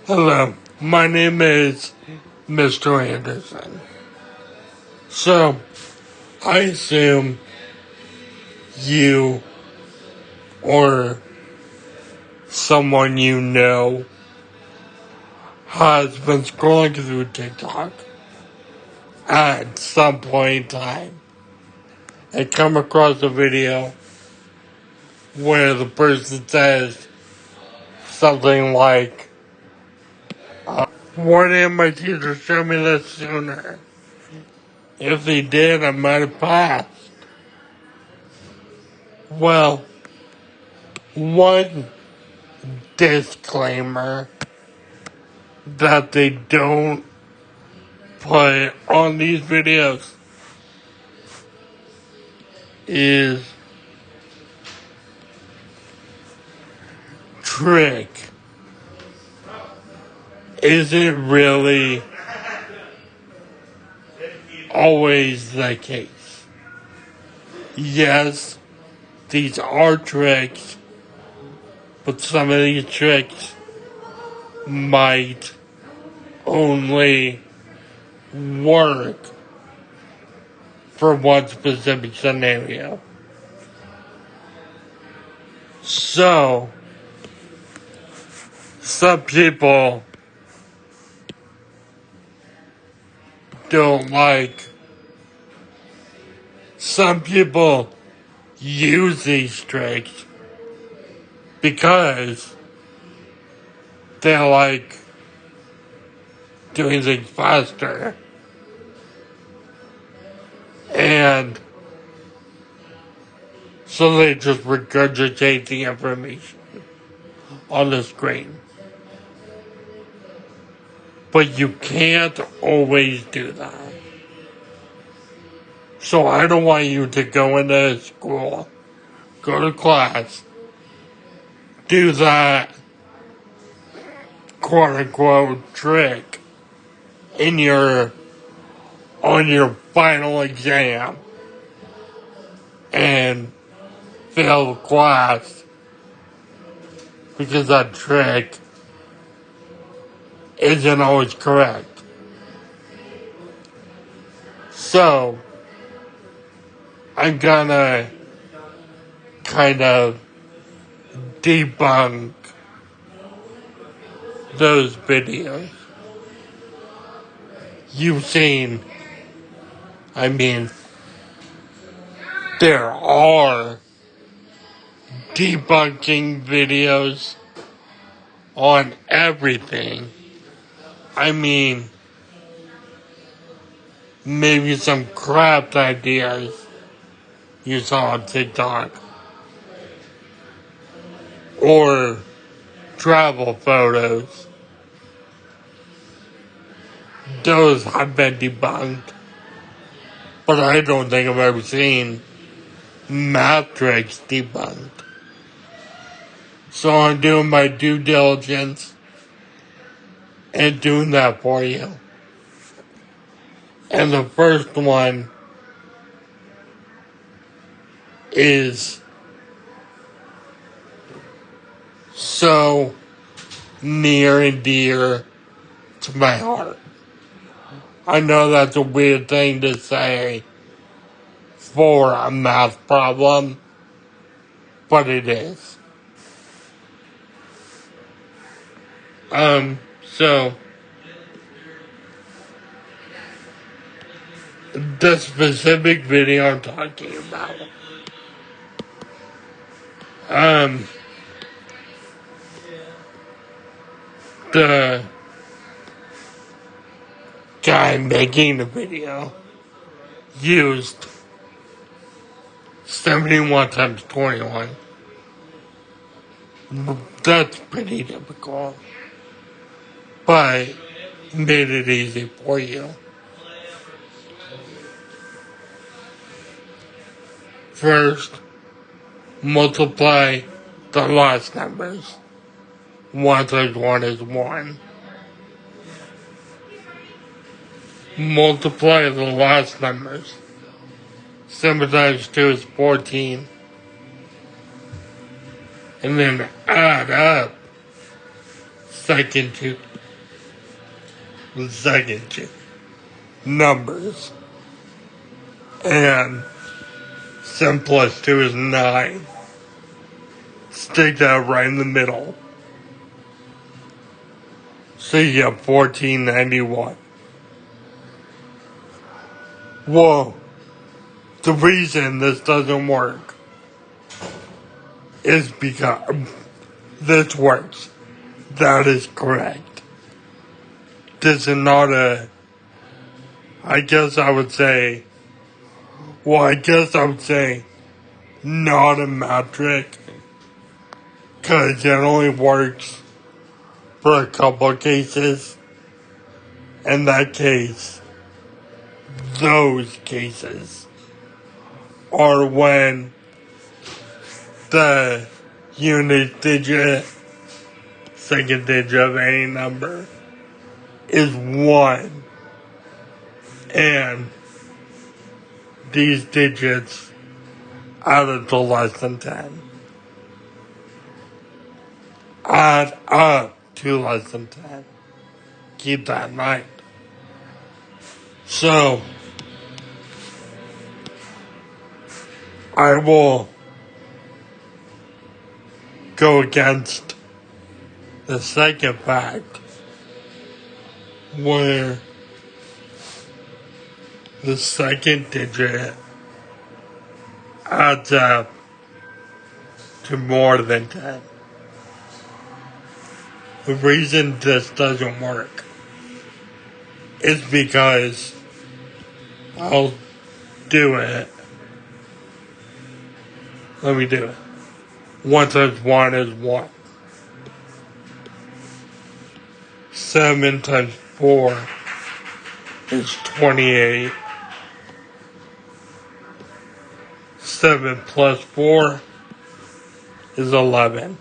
Hello, my name is Mr. Anderson. So, I assume you or someone you know has been scrolling through TikTok at some point in time and come across a video where the person says something like, why didn't my teacher show me this sooner? If they did, I might have passed. Well, one disclaimer that they don't put on these videos is trick isn't really always the case. Yes, these are tricks, but some of these tricks might only work for one specific scenario. So, some people don't like, some people use these tricks because they like doing things faster. And so they just regurgitate the information on the screen. But you can't always do that. So I don't want you to go into school, go to class, do that quote unquote trick on your final exam and fail the class because that trick isn't always correct. So, I'm gonna kind of debunk those videos. You've seen, there are debunking videos on everything. Maybe some crap ideas you saw on TikTok. Or travel photos. Those have been debunked. But I don't think I've ever seen math tricks debunked. So I'm doing my due diligence and doing that for you. And the first one is so near and dear to my heart. I know that's a weird thing to say for a math problem, but it is. So the specific video I'm talking about, the guy making the video used 71 times 21. That's pretty difficult, but made it easy for you. First, multiply the last numbers. 1 times 1 is 1. Multiply the last numbers. 7 times 2 is 14. And then add up second two numbers. And 7 plus 2 is 9. Stick that right in the middle. So you get 1491. Whoa. The reason this doesn't work is because this works. That is correct. This is not I guess I would say not a metric, because it only works for a couple of cases. In that case, those cases are when the unit digit, second digit of any number is 1, and these digits added to less than 10. Add up to less than 10. Keep that in mind. So, I will go against the second fact, where the second digit adds up to more than 10. The reason this doesn't work is because I'll do it. Let me do it. 1 times 1 is 1. 7 times 4 is 28. 7 plus 4 is 11.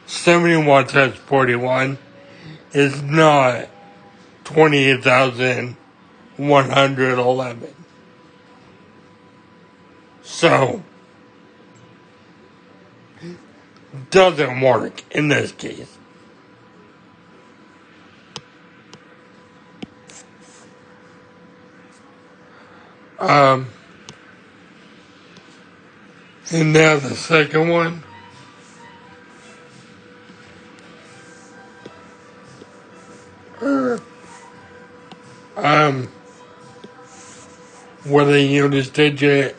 71 times 41 is not 28,111. So, doesn't work in this case. And now the second one. Where the unit digit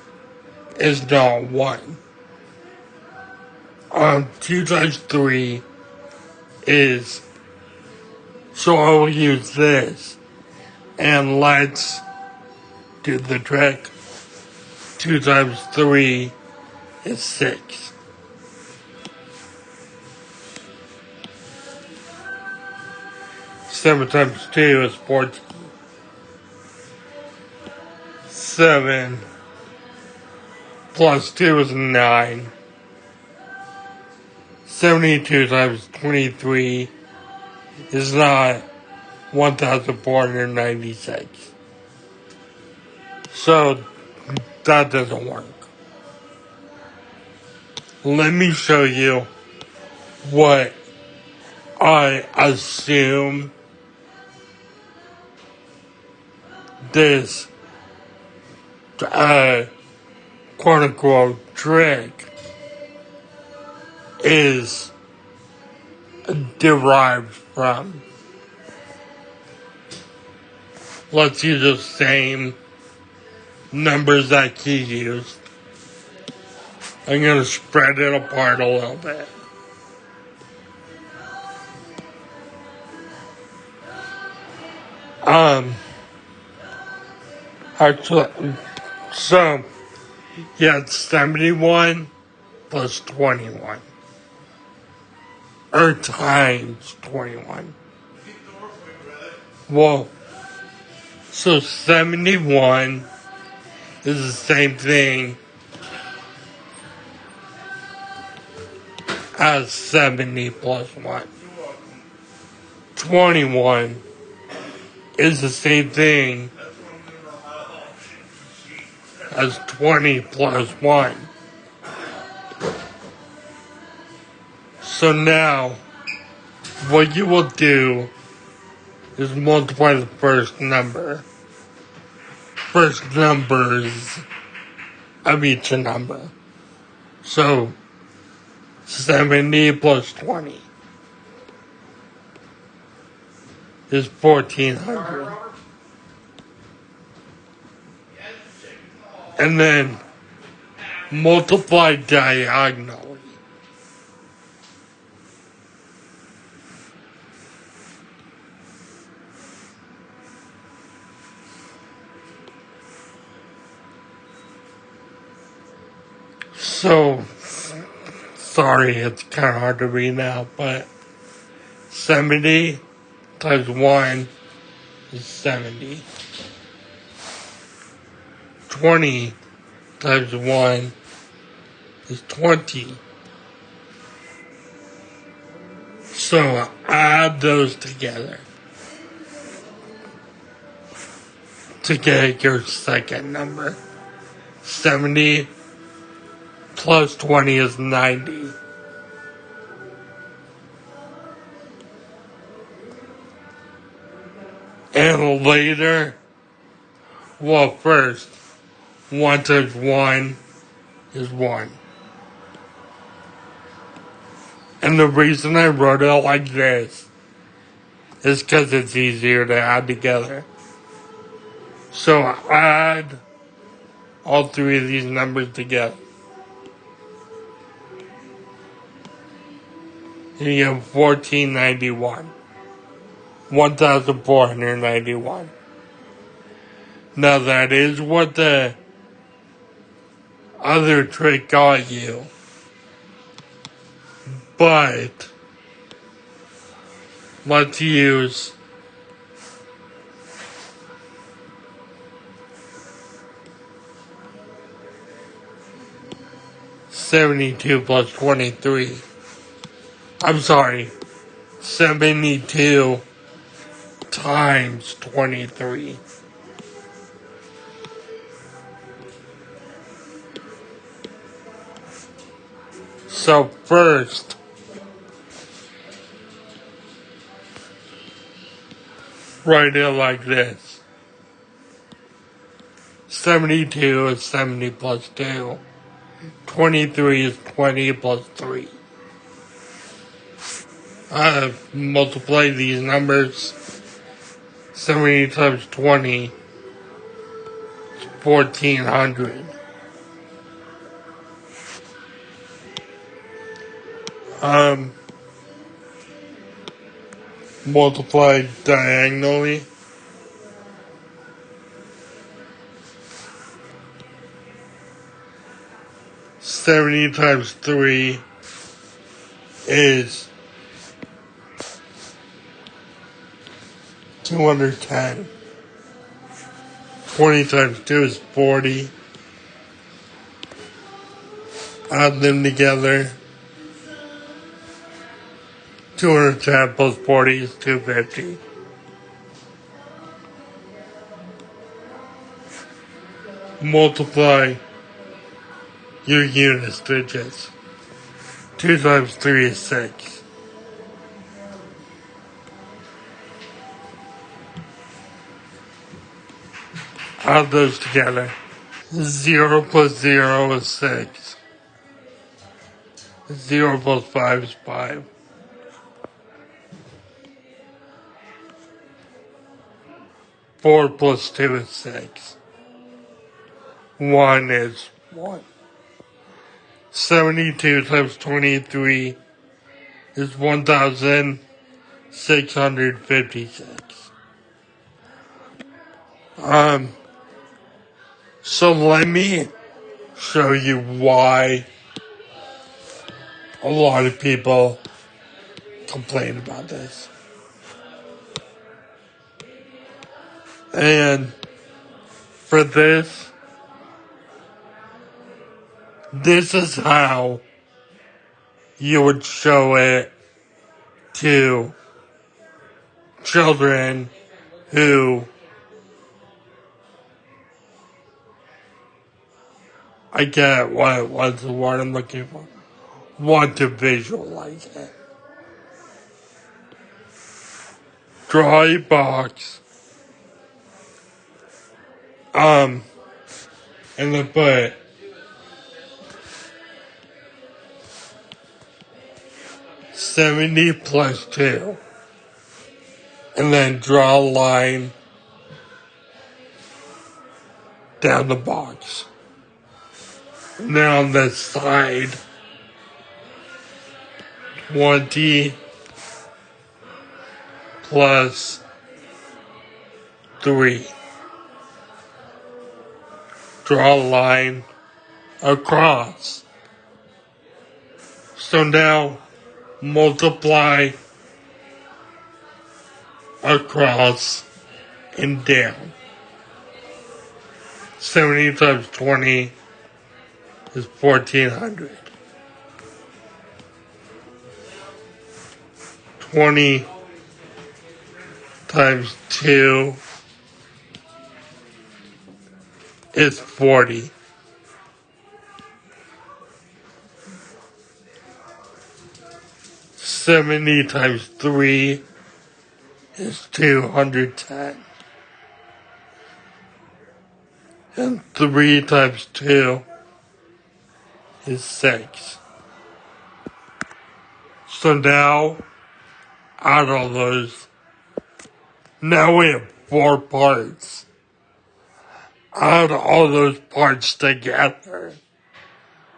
is not 1. 2 times 3 is, so I will use this, and let's do the trick. 2 times 3 is 6. 7 times 2 is 14. 7 plus 2 is 9. 72 times 23 is not 1,496. So that doesn't work. Let me show you what I assume this quote-unquote trick is derived from. Let's use the same numbers that he used. I'm going to spread it apart a little bit. Actually, so, yeah, it's 71 plus 21. Or times 21. Well, so 71 is the same thing as 70 plus 1. 21 is the same thing as 20 plus 1. So now, what you will do is multiply the first numbers of each number. So 70 plus 20 is 1400. And then multiply diagonally. So, sorry, it's kind of hard to read now, but 70 times 1 is 70. 20 times 1 is 20. So add those together to get your second number. 70 plus 20 is 90. And later, well, first, 1 times 1 is 1. And the reason I wrote it like this is because it's easier to add together. So add all three of these numbers together. And you have 1491. 1491. Now that is what the other trick got you. But let's use $72 plus 23. I'm sorry, 72 times 23. So first, write it like this. 72 is 70 plus 2. 23 is 20 plus 3. Multiply these numbers. 70 times 20 is 1400. Multiply diagonally. $70 times 3 is 210. 20 times 2 is 40. Add them together. 210 plus 40 is 250. Multiply your unit digits. 2 times 3 is 6. Add those together. 0 plus 0 is 6. 0 plus 5 is 5. 4 plus 2 is 6. 1 is 1. 72 times 23 is 1,656. So let me show you why a lot of people complain about this. And for this is how you would show it to children who, I get what's the word I'm looking for, want to visualize it. draw a box, and then put 70 plus 2, and then draw a line down the box. And then on the side, 20 plus 3. Draw a line across. So now multiply across and down. 70 times 20 is 1400. 20 times 2 is 40. 70 times 3 is 210. And 3 times 2 is 6. So now, add all those. Now we have 4 parts. Add all those parts together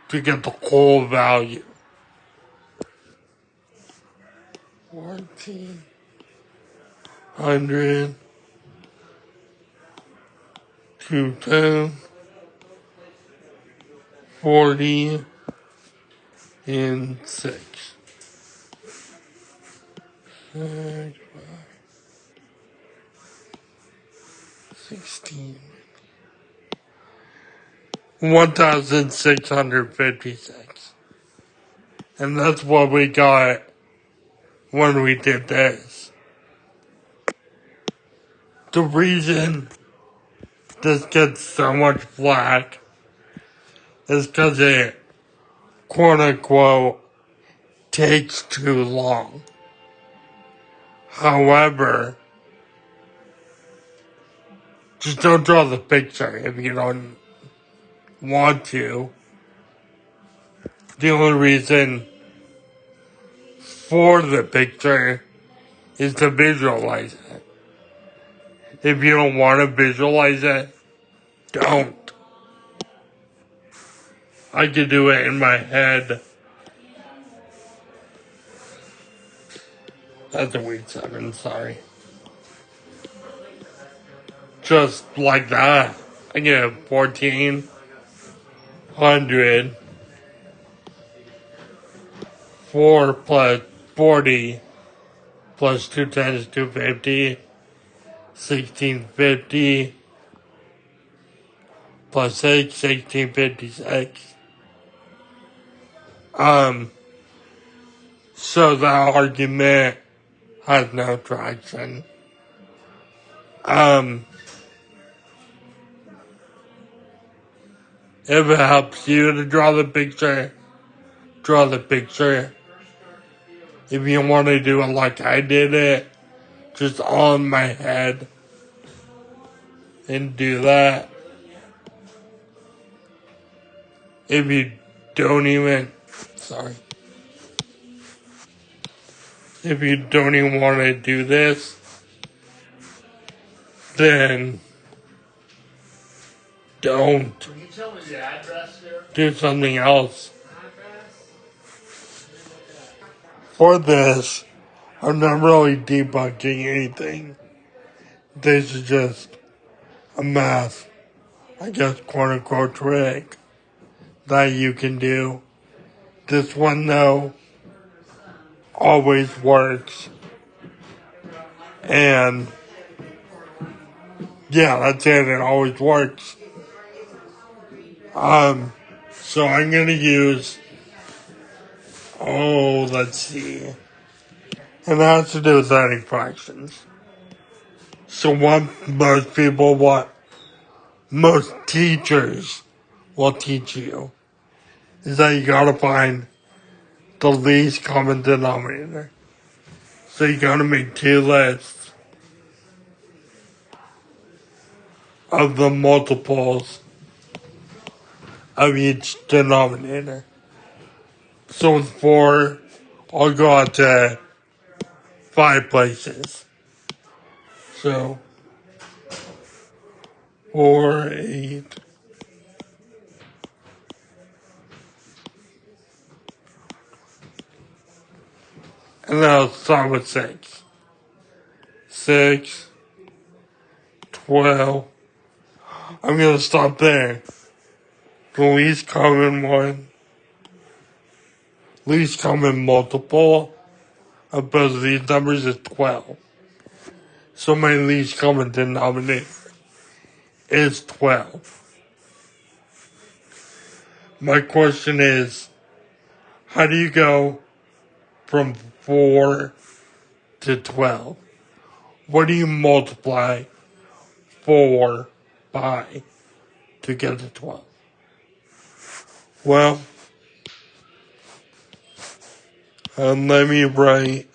to get the whole value. 1400, 210, 40, and 6. 16. 1,656. And that's what we got when we did this. The reason this gets so much flack is because it, quote unquote, takes too long. However, just don't draw the picture if you don't want to. The only reason for the picture is to visualize it. If you don't want to visualize it, don't. I could do it in my head. That's a week 7, sorry. Just like that. I get 1,400. 4 plus 40 plus 210 is 250. 1650 plus 6, 1656. So that argument has no traction. If it helps you to draw the picture, draw the picture. If you want to do it like I did it, just on my head, and do that. If you don't even, if you don't even want to do this, then don't. Can you tell me the address here? Do something else. For this, I'm not really debunking anything. This is just a math, I guess, quote unquote, trick that you can do. This one, though, always works. And yeah, that's it. It always works. So I'm gonna use, let's see. And that has to do with adding fractions. So what most teachers will teach you is that you gotta find the least common denominator. So you gotta make 2 lists. of the multiples of each denominator. So with 4, I'll go out to 5 places. So 4, 8, and then I'll start with 6. 6, 12. I'm going to stop there. The least common one, least common multiple of both of these numbers is 12. So my least common denominator is 12. My question is, how do you go from 4 to 12? What do you multiply 4 by to get to 12? Well, let me write.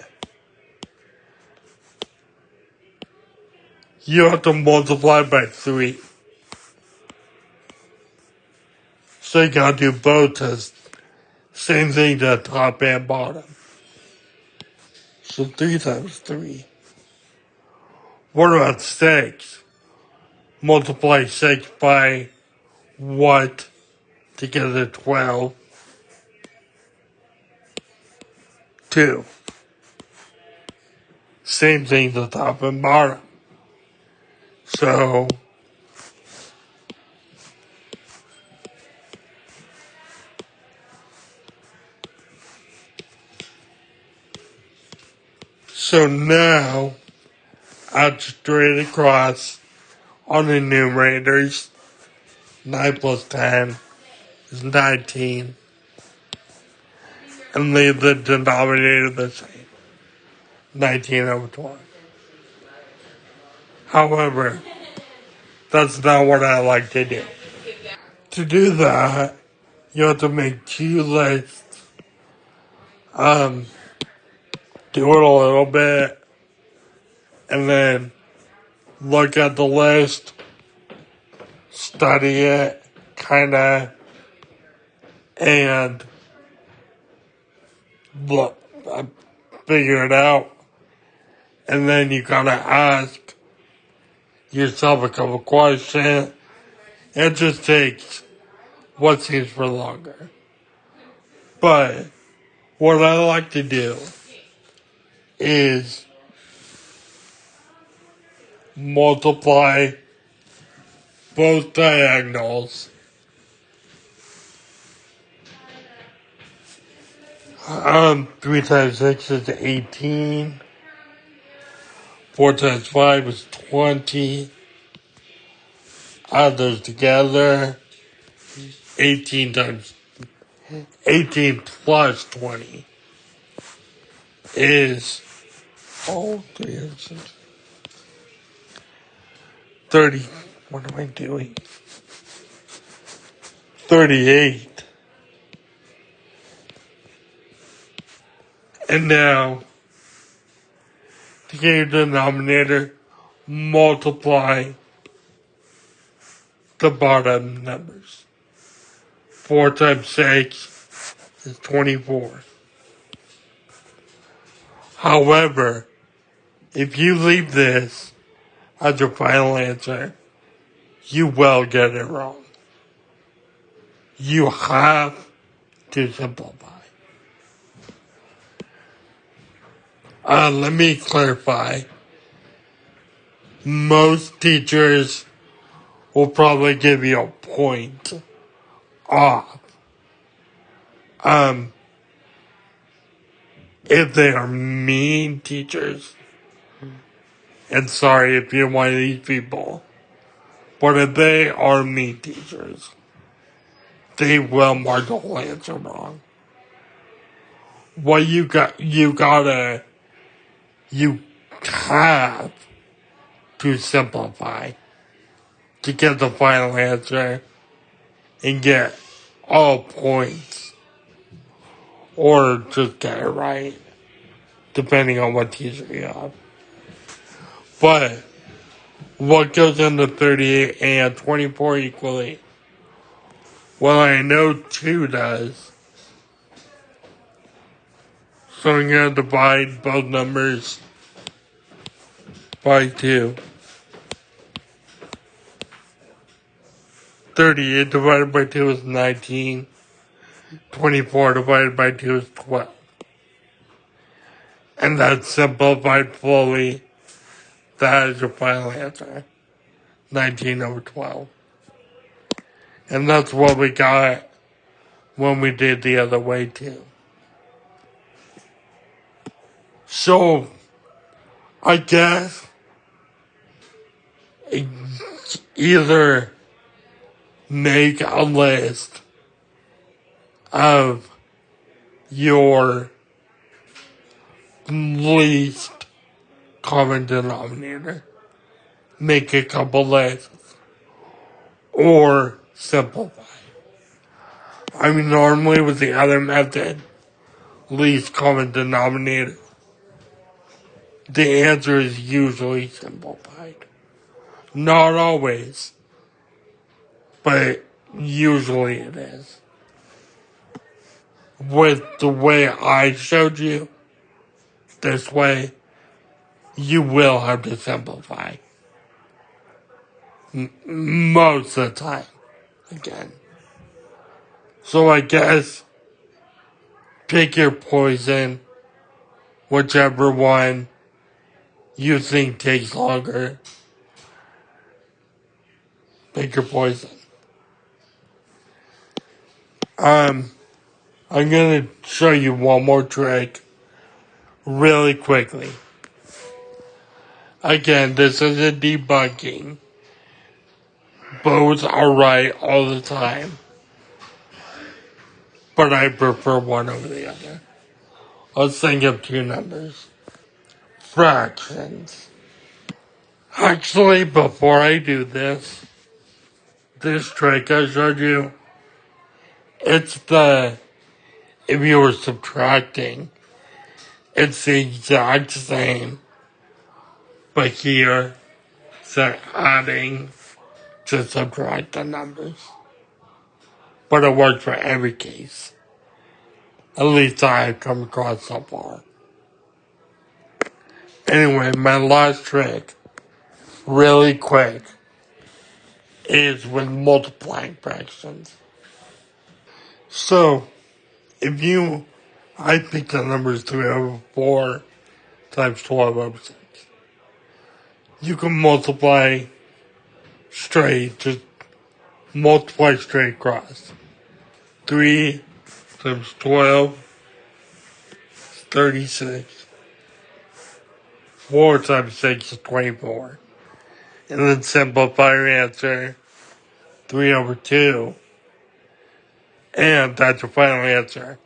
You have to multiply by 3. So you gotta do both as same thing to top and bottom. So 3 times 3. What about 6? Multiply 6 by what to get to 12? 2. Same thing to top and bottom. So now add straight across on the numerators. 9 plus 10 is 19. And leave the denominator the same. 19 over 12. However, that's not what I like to do. To do that, you have to make 2 lists. Do it a little bit. And then look at the list. Study it. Kinda. And look, figure it out. And then you gotta ask yourself a couple questions. It just takes what seems for longer. But what I like to do is multiply both diagonals. 3 times 6 is 18. 4 times 5 is 20. Add those together. 18 plus 20 is 30. What am I doing? 38. And now, to get your denominator, multiply the bottom numbers. 4 times 6 is 24. However, if you leave this as your final answer, you will get it wrong. You have to simplify. Let me clarify. Most teachers will probably give you a point off. If they are mean teachers, and sorry if you're one of these people, but if they are mean teachers, they will mark the whole answer wrong. What you have to simplify to get the final answer and get all points, or just get it right, depending on what teacher you have. But What goes into 38 and 24 equally? Well, I know 2 does. So I'm going to divide both numbers by 2. 38 divided by 2 is 19. 24 divided by 2 is 12. And that's simplified fully. That is your final answer. 19 over 12. And that's what we got when we did the other way too. So, I guess either make a list of your least common denominator. Make a couple lists. Or simplify. I mean, normally with the other method, least common denominator, the answer is usually simplified. Not always, but usually it is. With the way I showed you, this way, you will have to simplify. Most of the time, again. So I guess, pick your poison, whichever one you think takes longer. Pick your poison. I'm gonna show you one more trick really quickly. Again, this is a debunking. Both are right all the time. But I prefer one over the other. Let's think of 2 numbers. Fractions. Actually, before I do this trick I showed you, it's if you were subtracting, it's the exact same, but here, it's adding to subtract the numbers. But it works for every case. At least I have come across so far. Anyway, my last trick, really quick, is with multiplying fractions. So, I picked the numbers 3 over 4 times 12 over 6. You can multiply straight, just multiply straight across. 3 times 12 is 36. 4 times 6 is 24. And then simplify your answer, 3 over 2. And that's your final answer.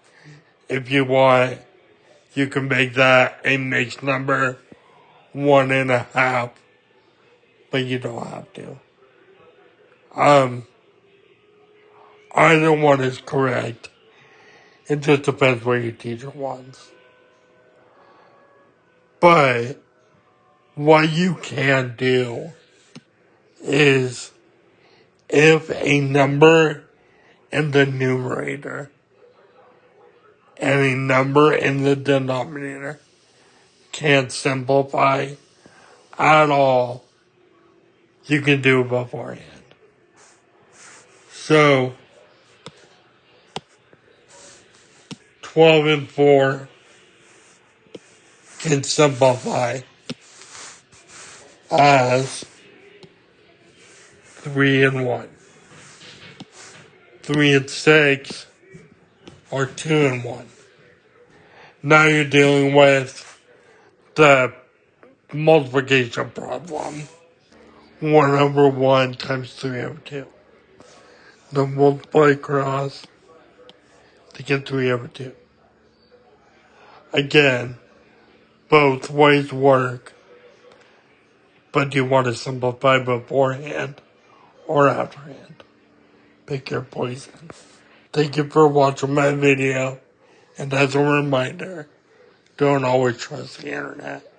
If you want, you can make that a mixed number, 1.5, but you don't have to. Either one is correct. It just depends what your teacher wants. But what you can do is, if a number in the numerator and a number in the denominator can't simplify at all, you can do it beforehand. So, 12 and 4 can simplify as 3 and 1. 3 and 6 are 2 and 1. Now you're dealing with the multiplication problem. 1 over 1 times 3 over 2. The multiply across to get 3 over 2. Again, both ways work, but do you want to simplify beforehand or afterhand? Pick your poison. Thank you for watching my video, and as a reminder, don't always trust the internet.